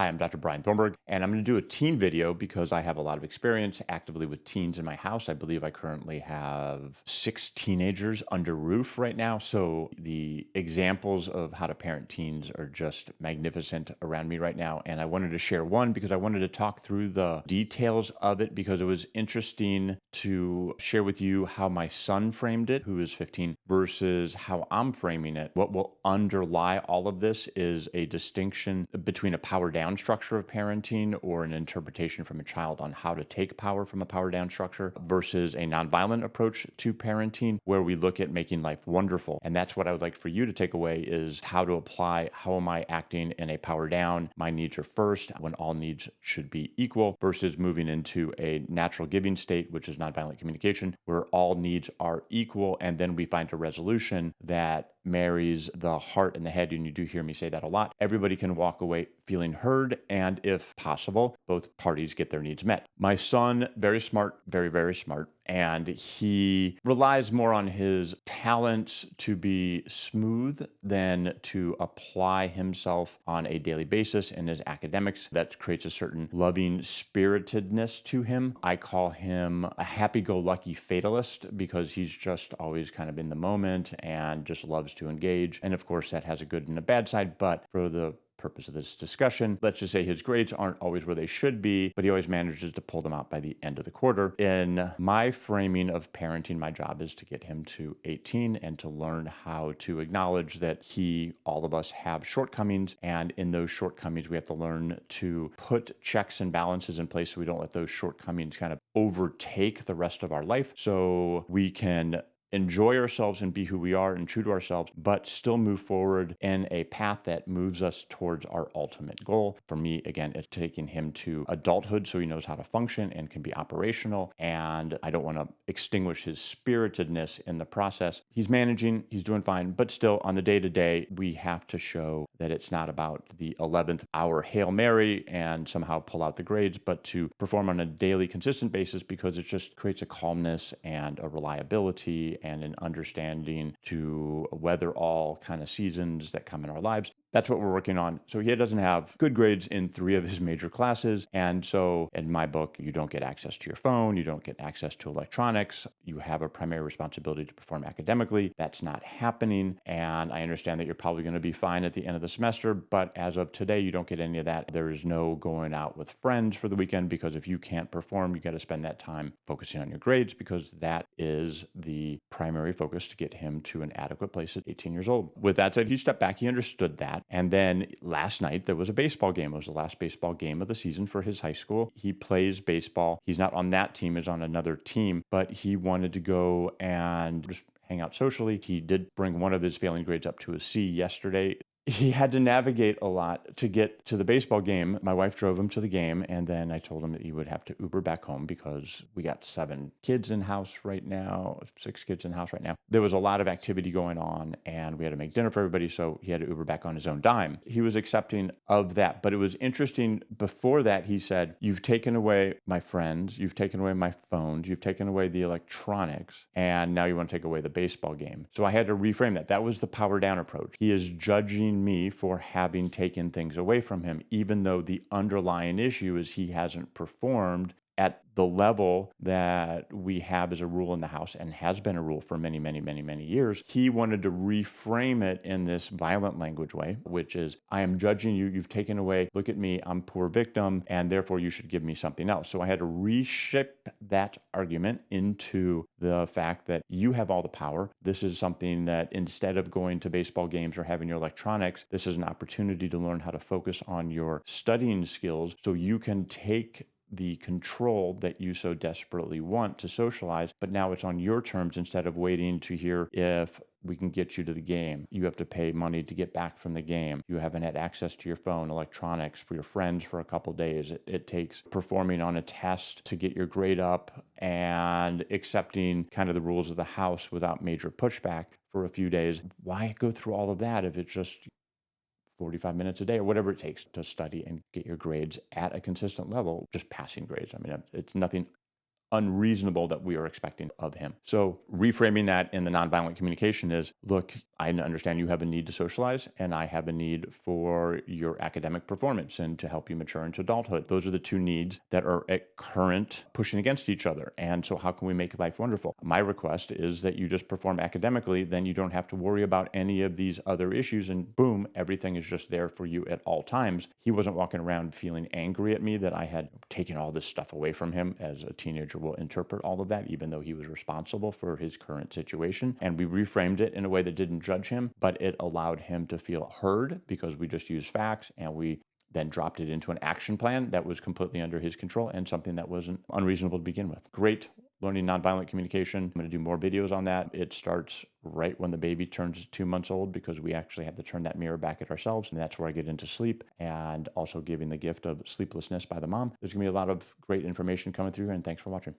Hi, I'm Dr. Brian Thornburg, and I'm going to do a teen video because I have a lot of experience actively with teens in my house. I believe I currently have 6 teenagers under roof right now. So the examples of how to parent teens are just magnificent around me right now. And I wanted to share one because I wanted to talk through the details of it because it was interesting to share with you how my son framed it, who is 15, versus how I'm framing it. What will underlie all of this is a distinction between a power down structure of parenting or an interpretation from a child on how to take power from a power down structure versus a nonviolent approach to parenting where we look at making life wonderful. And that's what I would like for you to take away is how to apply, how am I acting in a power down? My needs are first when all needs should be equal versus moving into a natural giving state, which is nonviolent communication, where all needs are equal. And then we find a resolution that marries the heart and the head. And you do hear me say that a lot. Everybody can walk away feeling heard. And if possible, both parties get their needs met. My son, very smart, very, very smart. And he relies more on his talents to be smooth than to apply himself on a daily basis in his academics. That creates a certain loving spiritedness to him. I call him a happy-go-lucky fatalist because he's just always kind of in the moment and just loves to engage. And of course, that has a good and a bad side, but for the purpose of this discussion, let's just say his grades aren't always where they should be, but he always manages to pull them out by the end of the quarter. In my framing of parenting, my job is to get him to 18 and to learn how to acknowledge that all of us have shortcomings. And in those shortcomings, we have to learn to put checks and balances in place so we don't let those shortcomings kind of overtake the rest of our life. So we can enjoy ourselves and be who we are and true to ourselves, but still move forward in a path that moves us towards our ultimate goal. For me, again, it's taking him to adulthood so he knows how to function and can be operational. And I don't want to extinguish his spiritedness in the process. He's managing, he's doing fine, but still on the day-to-day, we have to show that it's not about the 11th hour Hail Mary and somehow pull out the grades, but to perform on a daily consistent basis because it just creates a calmness and a reliability and an understanding to weather all kind of seasons that come in our lives. That's what we're working on. So he doesn't have good grades in 3 of his major classes. And so in my book, you don't get access to your phone. You don't get access to electronics. You have a primary responsibility to perform academically. That's not happening. And I understand that you're probably going to be fine at the end of the semester. But as of today, you don't get any of that. There is no going out with friends for the weekend because if you can't perform, you got to spend that time focusing on your grades because that is the primary focus to get him to an adequate place at 18 years old. With that said, he stepped back. He understood that. And then last night, there was a baseball game. It was the last baseball game of the season for his high school. He plays baseball. He's not on that team, he's on another team, but he wanted to go and just hang out socially. He did bring one of his failing grades up to a C yesterday. He had to navigate a lot to get to the baseball game. My wife drove him to the game, and then I told him that he would have to Uber back home because we got 7 kids in house right now, 6 kids in house right now. There was a lot of activity going on, and we had to make dinner for everybody, so he had to Uber back on his own dime. He was accepting of that, but it was interesting. Before that, he said, "You've taken away my friends, you've taken away my phones, you've taken away the electronics, and now you want to take away the baseball game." So I had to reframe that. That was the power down approach. He is judging me for having taken things away from him, even though the underlying issue is he hasn't performed at the level that we have as a rule in the house and has been a rule for many, many, many, many years. He wanted to reframe it in this violent language way, which is, I am judging you, you've taken away, look at me, I'm poor victim, and therefore you should give me something else. So I had to reshape that argument into the fact that you have all the power. This is something that instead of going to baseball games or having your electronics, this is an opportunity to learn how to focus on your studying skills so you can take the control that you so desperately want to socialize, but now it's on your terms instead of waiting to hear if we can get you to the game. You have to pay money to get back from the game. You haven't had access to your phone, electronics for your friends for a couple days. It takes performing on a test to get your grade up and accepting kind of the rules of the house without major pushback for a few days. Why go through all of that if it's just 45 minutes a day or whatever it takes to study and get your grades at a consistent level, just passing grades? I mean, it's nothing unreasonable that we are expecting of him. So reframing that in the nonviolent communication is, look, I understand you have a need to socialize, and I have a need for your academic performance and to help you mature into adulthood. Those are the two needs that are at current pushing against each other. And so how can we make life wonderful? My request is that you just perform academically, then you don't have to worry about any of these other issues, and boom, everything is just there for you at all times. He wasn't walking around feeling angry at me that I had taken all this stuff away from him, as a teenager will interpret all of that, even though he was responsible for his current situation. And we reframed it in a way that didn't judge him, but it allowed him to feel heard because we just used facts, and we then dropped it into an action plan that was completely under his control and something that wasn't unreasonable to begin with. Great learning nonviolent communication. I'm going to do more videos on that. It starts right when the baby turns 2 months old, because we actually have to turn that mirror back at ourselves. And that's where I get into sleep, and also giving the gift of sleeplessness by the mom. There's going to be a lot of great information coming through, and thanks for watching.